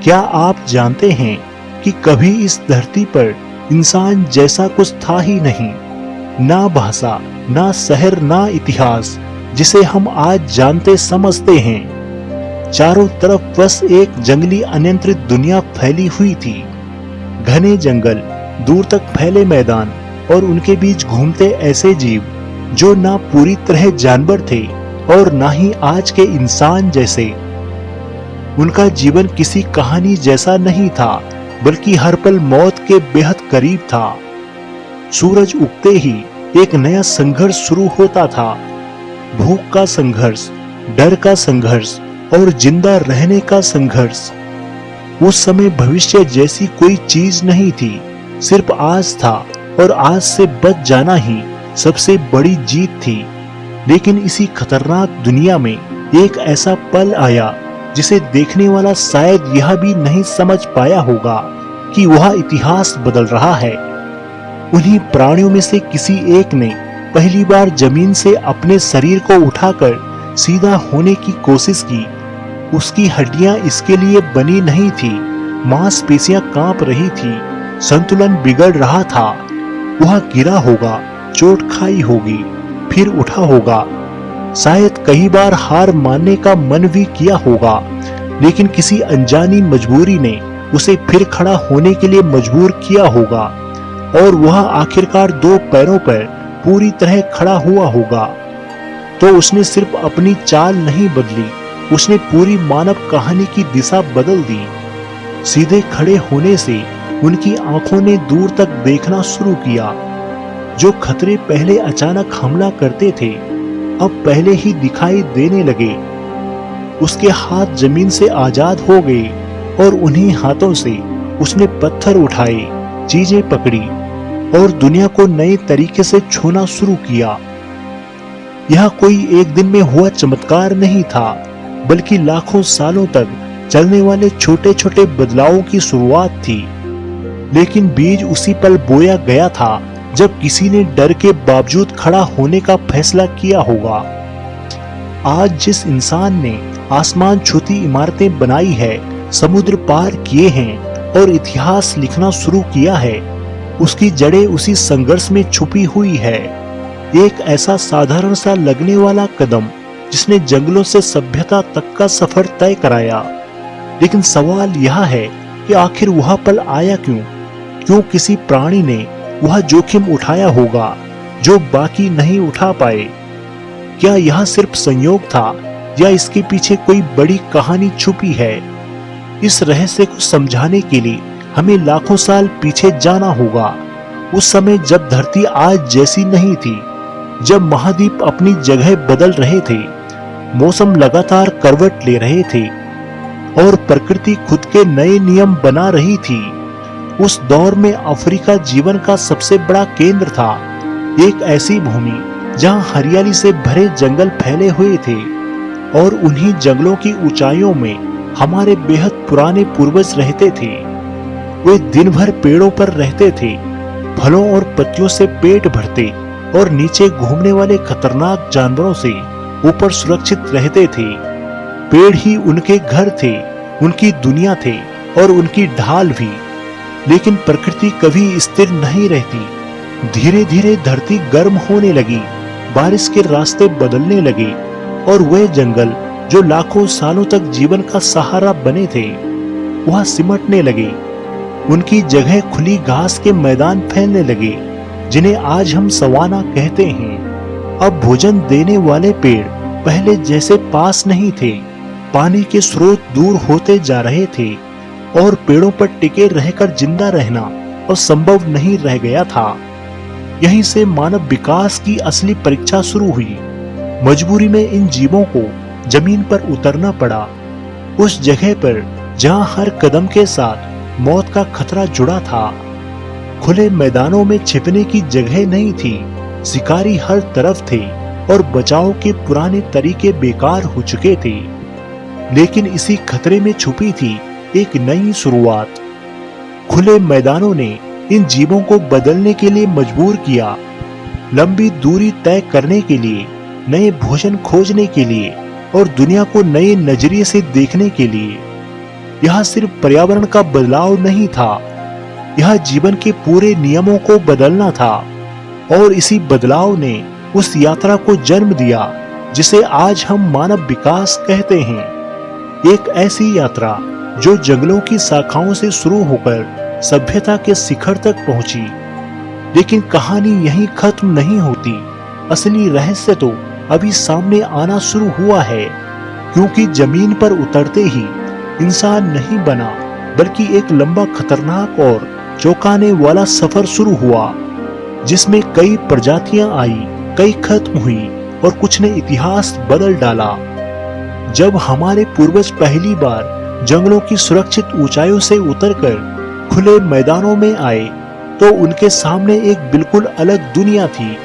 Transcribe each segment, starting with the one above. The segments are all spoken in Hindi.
क्या आप जानते हैं कि कभी इस धरती पर इंसान जैसा कुछ था ही नहीं। ना भाषा, ना शहर, ना इतिहास जिसे हम आज जानते समझते हैं। चारों तरफ बस एक जंगली अनियंत्रित दुनिया फैली हुई थी। घने जंगल, दूर तक फैले मैदान और उनके बीच घूमते ऐसे जीव जो ना पूरी तरह जानवर थे और ना ही आज के इंसान जैसे। उनका जीवन किसी कहानी जैसा नहीं था, बल्कि हर पल मौत के बेहद करीब था। सूरज उगते ही एक नया संघर्ष शुरू होता था। भूख का संघर्ष, डर का संघर्ष और जिंदा रहने का संघर्ष। उस समय भविष्य जैसी कोई चीज नहीं थी, सिर्फ आज था और आज से बच जाना ही सबसे बड़ी जीत थी। लेकिन इसी खतरनाक दुनिया में एक ऐसा पल आया जिसे देखने वाला शायद यह भी नहीं समझ पाया होगा कि वह इतिहास बदल रहा है। उन्हीं प्राणियों में से किसी एक ने पहली बार जमीन से अपने शरीर को उठाकर सीधा होने की कोशिश की। उसकी हड्डियां इसके लिए बनी नहीं थी, मांसपेशियां कांप रही थी, संतुलन बिगड़ रहा था। वह गिरा होगा, चोट खाई होगी, फिर उठा होगा, शायद कई बार हार मानने का मन भी किया होगा, लेकिन किसी अनजानी मजबूरी ने उसे फिर खड़ा होने के लिए मजबूर किया होगा और वह आखिरकार दो पैरों पर पूरी तरह खड़ा हुआ होगा। तो उसने सिर्फ अपनी चाल नहीं बदली, उसने पूरी मानव कहानी की दिशा बदल दी। सीधे खड़े होने से उनकी आंखों ने दूर तक देखना शुरू किया। जो खतरे पहले अचानक हमला करते थे, अब पहले ही दिखाई देने लगे। उसके हाथ जमीन से आजाद हो गए और उन्हीं हाथों से उसने पत्थर उठाए, चीजें पकड़ी और दुनिया को नए तरीके से छूना शुरू किया। यह कोई एक दिन में हुआ चमत्कार नहीं था, बल्कि लाखों सालों तक चलने वाले छोटे छोटे बदलावों की शुरुआत थी। लेकिन बीज उसी पल बोया गया था जब किसी ने डर के बावजूद खड़ा होने का फैसला किया होगा। आज जिस इंसान ने आसमान छूती इमारतें बनाई है, समुद्र पार किए हैं और इतिहास लिखना शुरू किया है, उसकी जड़ें उसी संघर्ष में छुपी हुई है। एक ऐसा साधारण सा लगने वाला कदम जिसने जंगलों से सभ्यता तक का सफर तय कराया। लेकिन सवाल यह है कि आखिर वह पल आया क्यों? क्यों किसी प्राणी ने वह जोखिम उठाया होगा जो बाकी नहीं उठा पाए? क्या यह सिर्फ संयोग था या इसके पीछे कोई बड़ी कहानी छुपी है? इस रहस्य को समझाने के लिए हमें लाखों साल पीछे जाना होगा। उस समय जब धरती आज जैसी नहीं थी, जब महाद्वीप अपनी जगह बदल रहे थे, मौसम लगातार करवट ले रहे थे और प्रकृति खुद के नए नियम बना रही थी। उस दौर में अफ्रीका जीवन का सबसे बड़ा केंद्र था। एक ऐसी भूमि जहां हरियाली से भरे जंगल फैले हुए थे और उन्हीं जंगलों की ऊंचाइयों में हमारे बेहद पुराने पूर्वज रहते थे। वे दिन भर पेड़ों पर रहते थे, फलों और पत्तियों से पेट भरते और नीचे घूमने वाले खतरनाक जानवरों से ऊपर सुरक्षित रहते थे। पेड़ ही उनके घर थे, उनकी दुनिया थे और उनकी ढाल भी। लेकिन प्रकृति कभी स्थिर नहीं रहती। धीरे धीरे धरती गर्म होने लगी, बारिश के रास्ते बदलने लगे और वह जंगल जो लाखों सालों तक जीवन का सहारा बने थे, वह सिमटने लगे। उनकी जगह खुली घास के मैदान फैलने लगे, जिन्हें आज हम सवाना कहते हैं। अब भोजन देने वाले पेड़ पहले जैसे पास नहीं थे। पानी के स्रोत दूर होते जा रहे थे और पेड़ों पर टिके रहकर जिंदा रहना असंभव नहीं रह गया था। यहीं से मानव विकास की असली परीक्षा शुरू हुई। मजबूरी में इन जीवों को जमीन पर उतरना पड़ा, उस जगह पर जहां हर कदम के साथ मौत का खतरा जुड़ा था। खुले मैदानों में छिपने की जगह नहीं थी, शिकारी हर तरफ थे और बचाव के पुराने तरीके बेकार हो चुके थे। लेकिन इसी खतरे में छुपी थी एक नई शुरुआत। खुले मैदानों ने इन जीवों को बदलने के लिए मजबूर किया, लंबी दूरी तय करने के लिए, नए भोजन खोजने के लिए और दुनिया को नए नजरिए से देखने के लिए। यह सिर्फ पर्यावरण का बदलाव नहीं था, यह जीवन के पूरे नियमों को बदलना था। और इसी बदलाव ने उस यात्रा को जन्म दिया जिसे आज हम मानव विकास कहते हैं। एक ऐसी यात्रा जो जंगलों की शाखाओं से शुरू होकर सभ्यता के शिखर तक पहुंची। लेकिन कहानी यहीं खत्म नहीं होती। असली रहस्य तो अभी सामने आना शुरू हुआ है, क्योंकि जमीन पर उतरते ही इंसान नहीं बना, बल्कि एक लंबा, खतरनाक और चौंकाने वाला सफर शुरू हुआ, जिसमें कई प्रजातियां आई, कई खत्म हुई और कुछ ने इतिहास बदल डाला। जब हमारे पूर्वज पहली बार जंगलों की सुरक्षित ऊंचाइयों से उतरकर खुले मैदानों में आए, तो उनके सामने एक बिल्कुल अलग दुनिया थी।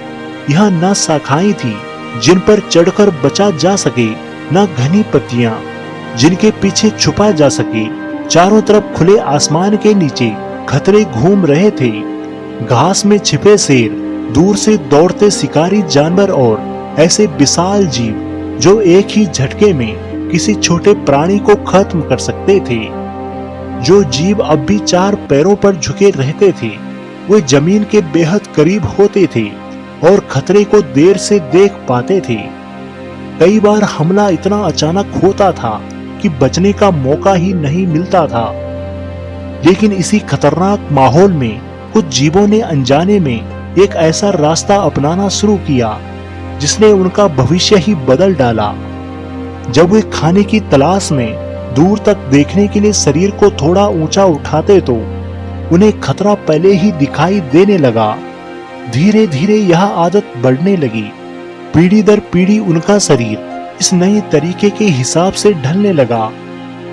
यहाँ न शाखाएं थी जिन पर चढ़कर बचा जा सके, न घनी पत्तियां जिनके पीछे छुपा जा सके। चारों तरफ खुले आसमान के नीचे खतरे घूम रहे थे। घास में छिपे शेर, दूर से दौड़ते शिकारी जानवर और ऐसे विशाल जीव जो एक ही झटके में किसी छोटे प्राणी को खत्म कर सकते थे। जो जीव अब भी चार पैरों पर झुके रहते थे, वे जमीन के बेहद करीब होते थे और खतरे को देर से देख पाते थे। कई बार हमला इतना अचानक होता था कि बचने का मौका ही नहीं मिलता था। लेकिन इसी खतरनाक माहौल में कुछ जीवों ने अनजाने में एक ऐसा रास्ता अपनाना शुरू किया जिसने उनका भविष्य ही बदल डाला। जब वे खाने की तलाश में दूर तक देखने के लिए शरीर को थोड़ा ऊंचा उठाते तो उन्हें खतरा पहले ही दिखाई देने लगा। धीरे धीरे यह आदत बढ़ने लगी। पीढ़ी दर पीढ़ी उनका शरीर इस नए तरीके के हिसाब से ढलने लगा।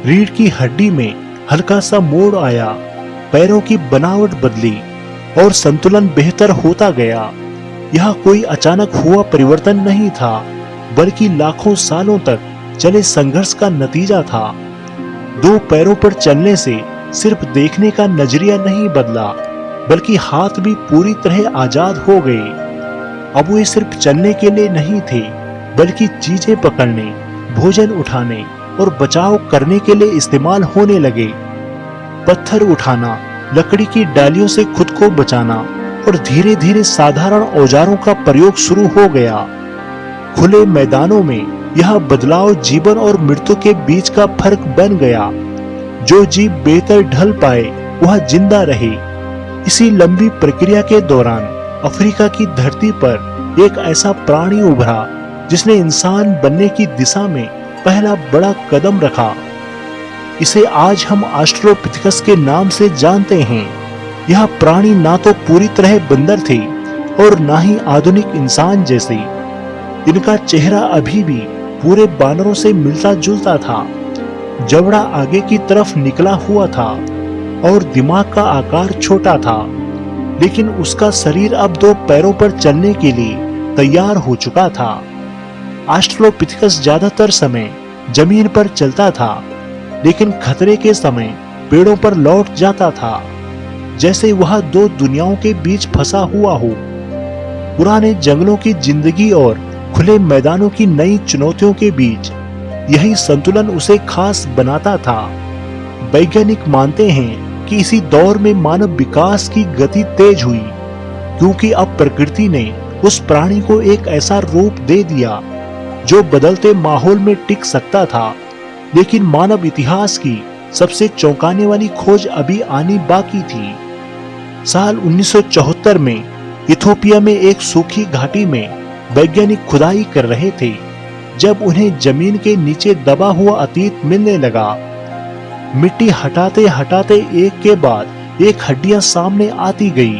रीढ़ की हड्डी में हल्का सा मोड़ आया, पैरों की बनावट बदली और संतुलन बेहतर होता गया। यह कोई अचानक हुआ परिवर्तन नहीं था, बल्कि लाखों सालों तक चले संघर्ष का नतीजा था। दो पैरों पर चलने से सिर्फ देखने का नजरिया नहीं बदला, बल्कि हाथ भी पूरी तरह आजाद हो गए। अब वे सिर्फ चलने के लिए नहीं थे, बल्कि चीजें पकड़ने, भोजन उठाने और बचाव करने के लिए इस्तेमाल होने लगे। पत्थर उठाना, लकड़ी की डालियों से खुद को बचाना और धीरे धीरे साधारण औजारों का प्रयोग शुरू हो गया। खुले मैदानों में यह बदलाव जीवन और मृत्यु के बीच का फर्क बन गया। जो जीव बेहतर ढल पाए वह जिंदा रहे। इसी लंबी प्रक्रिया के दौरान अफ्रीका की धरती पर एक ऐसा प्राणी उभरा जिसने इंसान बनने की दिशा में पहला बड़ा कदम रखा। इसे आज हम ऑस्ट्रोपिथेकस के नाम से जानते हैं। यह प्राणी ना तो पूरी तरह बंदर थे और ना ही आधुनिक इंसान जैसे। इनका चेहरा अभी भी पूरे बानरों से मिलता जुलता था। जबड़ा आगे की तरफ निकला हुआ था और दिमाग का आकार छोटा था, लेकिन उसका शरीर अब दो पैरों पर चलने के लिए तैयार हो चुका था। ऑस्ट्रोपिथेकस ज्यादातर समय जमीन पर चलता था, लेकिन खतरे के समय पेड़ों पर लौट जाता था, जैसे वह दो दुनियाओं के बीच फंसा हुआ हो। पुराने जंगलों की जिंदगी और खुले मैदानों की नई चुनौतियों के बीच यही संतुलन उसे खास बनाता था। वैज्ञानिक मानते हैं कि इसी दौर में मानव विकास की गति तेज हुई, क्योंकि अब प्रकृति ने उस प्राणी को एक ऐसा रूप दे दिया जो बदलते माहौल में टिक सकता था। लेकिन मानव इतिहास की सबसे चौंकाने वाली खोज अभी आनी बाकी थी। साल 1974 में इथोपिया में एक सूखी घाटी में वैज्ञानिक खुदाई कर रहे थे, जब उन्हें जमीन के नीचे दबा हुआ अतीत मिलने लगा। मिट्टी हटाते हटाते एक के बाद एक हड्डियां सामने आती गई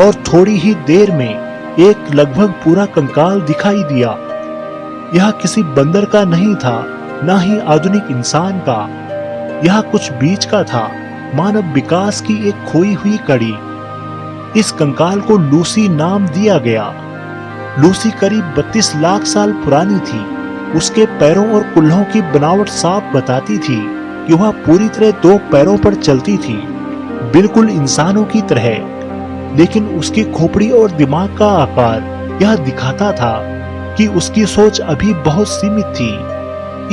और थोड़ी ही देर में एक लगभग पूरा कंकाल दिखाई दिया। यह किसी बंदर का नहीं था, न ही आधुनिक इंसान का। यह कुछ बीच का था, मानव विकास की एक खोई हुई कड़ी। इस कंकाल को लूसी नाम दिया गया। लूसी करीब 32 लाख साल पुरानी थी। उसके पैरों और कुल्हों की बनावट साफ बताती थी कि वह पूरी तरह दो पैरों पर चलती थी, बिल्कुल इंसानों की तरह। लेकिन उसकी खोपड़ी और दिमाग का आकार यह दिखाता था कि उसकी सोच अभी बहुत सीमित थी।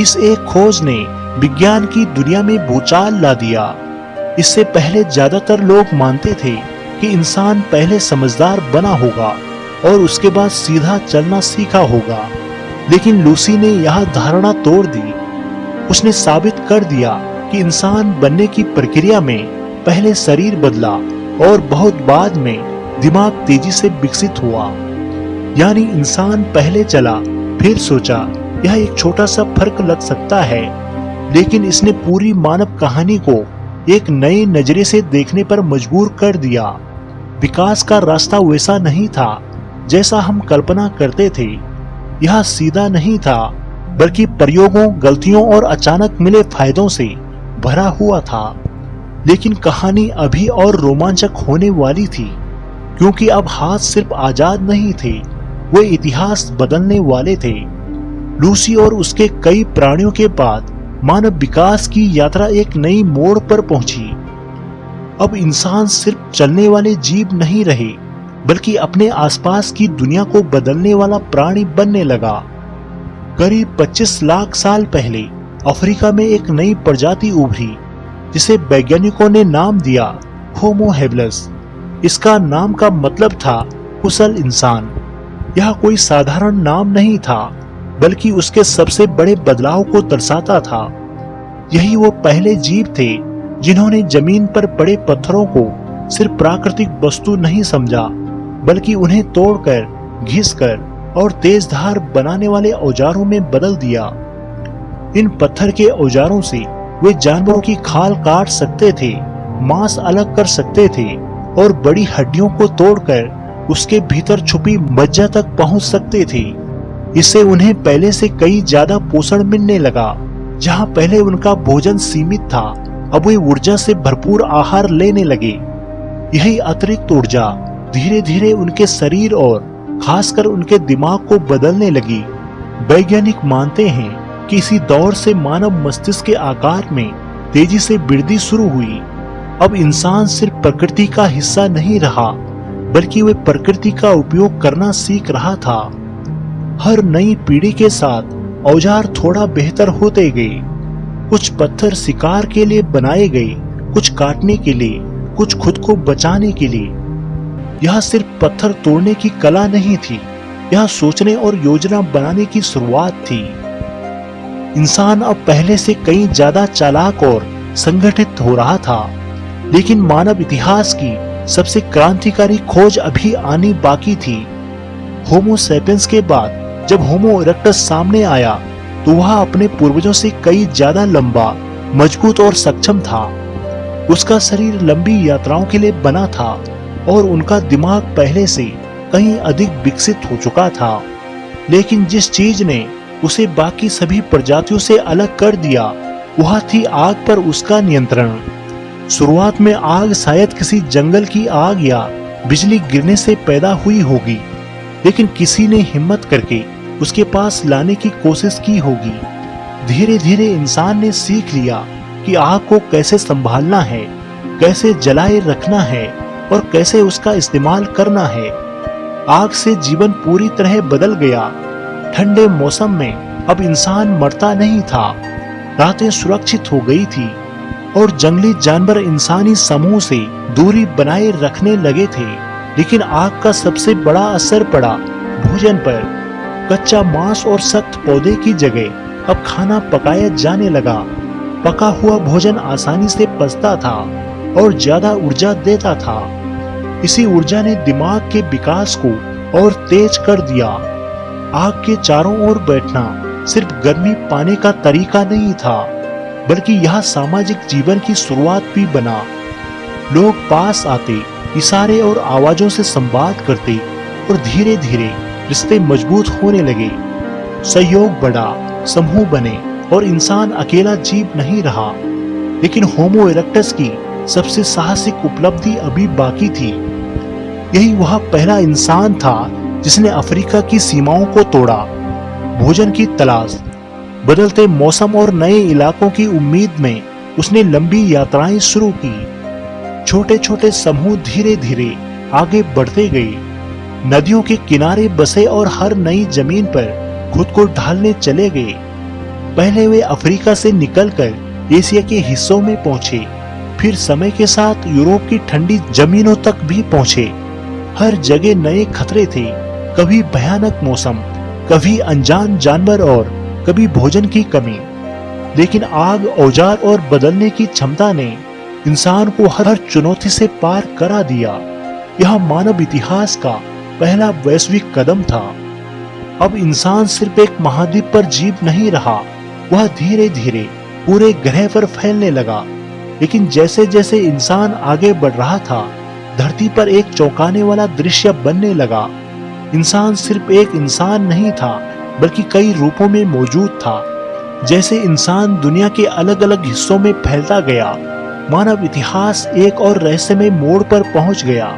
इस एक खोज ने विज्ञान की दुनिया में भूचाल ला दिया। इससे पहले ज्यादातर लोग मानते थे कि इंसान पहले समझदार बना होगा और उसके बाद सीधा चलना सीखा होगा, लेकिन लूसी ने यह धारणा तोड़ दी। उसने साबित कर दिया कि इंसान बनने की प्रक्रिया में पहले शरीर बदला और बहुत बाद में दिमाग तेजी से विकसित हुआ। यानी इंसान पहले चला फिर सोचा। यह एक छोटा सा फर्क लग सकता है, लेकिन इसने पूरी मानव कहानी को एक नए नजरिए से देखने पर मजबूर कर दिया। विकास का रास्ता वैसा नहीं था जैसा हम कल्पना करते थे। यह सीधा नहीं था, बल्कि प्रयोगों, गलतियों और अचानक मिले फायदों से भरा हुआ था। लेकिन कहानी अभी और रोमांचक होने वाली थी, क्योंकि अब हाथ सिर्फ आजाद नहीं थे, वे इतिहास बदलने वाले थे। लूसी और उसके कई प्राणियों के बाद मानव विकास की यात्रा एक नई मोड़ पर पहुंची। अब इंसान सिर्फ चलने वाले जीव नहीं रहे, बल्कि अपने आसपास की दुनिया को बदलने वाला प्राणी बनने लगा। करीब 25 लाख साल पहले अफ्रीका में एक नई प्रजाति उभरी, जिसे वैज्ञानिकों ने नाम दिया होमो हेबिलिस। इसका नाम का मतलब था कुशल इंसान। यह कोई साधारण नाम नहीं था, बल्कि उसके सबसे बड़े बदलाव को दर्शाता था। यही वो पहले जीव थे जिन्होंने जमीन पर पड़े पत्थरों को सिर्फ प्राकृतिक वस्तु नहीं समझा, बल्कि उन्हें तोड़कर, घिसकर और तेज धार बनाने वाले औजारों में बदल दिया। इन पत्थर के औजारों से वे जानवरों की खाल काट सकते थे, मांस अलग कर सकते थे और बड़ी हड्डियों को तोड़कर उसके भीतर छुपी मज्जा तक पहुंच सकते थे। इससे उन्हें पहले से कई ज्यादा पोषण मिलने लगा। जहां पहले उनका भोजन सीमित था, अब वे ऊर्जा से भरपूर आहार लेने लगे। यही अतिरिक्त ऊर्जा धीरे धीरे उनके शरीर और खासकर उनके दिमाग को बदलने लगी। वैज्ञानिक मानते हैं कि इसी दौर से मानव मस्तिष्क के आकार में तेजी से वृद्धि शुरू हुई। अब इंसान सिर्फ प्रकृति का हिस्सा नहीं रहा, बल्कि वे प्रकृति का उपयोग करना सीख रहा था। हर नई पीढ़ी के साथ औजार थोड़ा बेहतर होते गए। कुछ पत्थर शिकार के लिए बनाए गए, कुछ काटने के लिए, कुछ खुद को बचाने के लिए। यह सिर्फ पत्थर तोड़ने की कला नहीं थी, यह सोचने और योजना बनाने की शुरुआत थी। इंसान अब पहले से कहीं ज्यादा चालाक और संगठित हो रहा था, लेकिन मानव इतिहास की सबसे क्रांतिकारी खोज अभी आनी बाकी थी। होमो सैपियंस के बाद जब होमो इरेक्टस सामने आया, तो वह अपने पूर्वजों से कई ज्यादा लंबा, मजबूत और सक्षम था। उसका शरीर लंबी यात्राओं के लिए बना था और उनका दिमाग पहले से कहीं अधिक विकसित हो चुका था। लेकिन जिस चीज ने उसे बाकी सभी प्रजातियों से अलग कर दिया, वह थी आग पर उसका नियंत्रण। शुरुआत में आग शायद किसी जंगल की आग या बिजली गिरने से पैदा हुई होगी, लेकिन किसी ने हिम्मत करके उसके पास लाने की कोशिश की होगी। धीरे धीरे इंसान ने सीख लिया कि आग को कैसे संभालना है, कैसे जलाए रखना है और कैसे उसका इस्तेमाल करना है। आग से जीवन पूरी तरह बदल गया। ठंडे मौसम में अब इंसान मरता नहीं था, रातें सुरक्षित हो गई थी और जंगली जानवर इंसानी समूह से दूरी बनाए रखने लगे थे। लेकिन आग का सबसे बड़ा असर पड़ा भोजन पर। कच्चा मांस और सख्त पौधे की जगह अब खाना पकाया जाने लगा। पका हुआ भोजन आसानी से पचता था और ज्यादा ऊर्जा देता था। इसी ऊर्जा ने दिमाग के विकास को और तेज कर दिया। आग के चारों ओर बैठना सिर्फ गर्मी पाने का तरीका नहीं था, बल्कि यह सामाजिक जीवन की शुरुआत भी बना। लोग पास आते, इशारे और आवाजों से संवाद करते और धीरे धीरे रिश्ते मजबूत होने लगे। सहयोग बढ़ा, समूह बने और इंसान अकेला जीव नहीं रहा। लेकिन होमो इरेक्टस की सबसे साहसिक उपलब्धि अभी बाकी थी। यही वह पहला इंसान था जिसने अफ्रीका की सीमाओं को तोड़ा। भोजन की तलाश, बदलते मौसम और नए इलाकों की उम्मीद में उसने लंबी यात्राएं शुरू की। छोटे छोटे समूह धीरे धीरे आगे बढ़ते गए, नदियों के किनारे बसे और हर नई जमीन पर खुद को ढालने चले गए। पहले वे अफ्रीका से निकलकर एशिया के हिस्सों में पहुंचे, फिर समय के साथ यूरोप की ठंडी जमीनों तक भी पहुंचे। हर जगह नए खतरे थे, कभी भयानक मौसम, कभी अनजान जानवर और कभी भोजन की कमी। लेकिन आग, औजार और बदलने की क्षमता ने इंसान को हर चुनौती से पार करा दिया। यह मानव इतिहास का पहला वैश्विक कदम था। अब इंसान सिर्फ एक महाद्वीप पर जीव नहीं रहा, वह धीरे धीरे पूरे ग्रह पर फैलने लगा। लेकिन जैसे जैसे इंसान आगे बढ़ रहा था, धरती पर एक चौंकाने वाला दृश्य बनने लगा। इंसान सिर्फ एक इंसान नहीं था, बल्कि कई रूपों में मौजूद था। जैसे इंसान दुनिया के अलग अलग हिस्सों में फैलता गया, मानव इतिहास एक और रहस्यमय मोड़ पर पहुंच गया।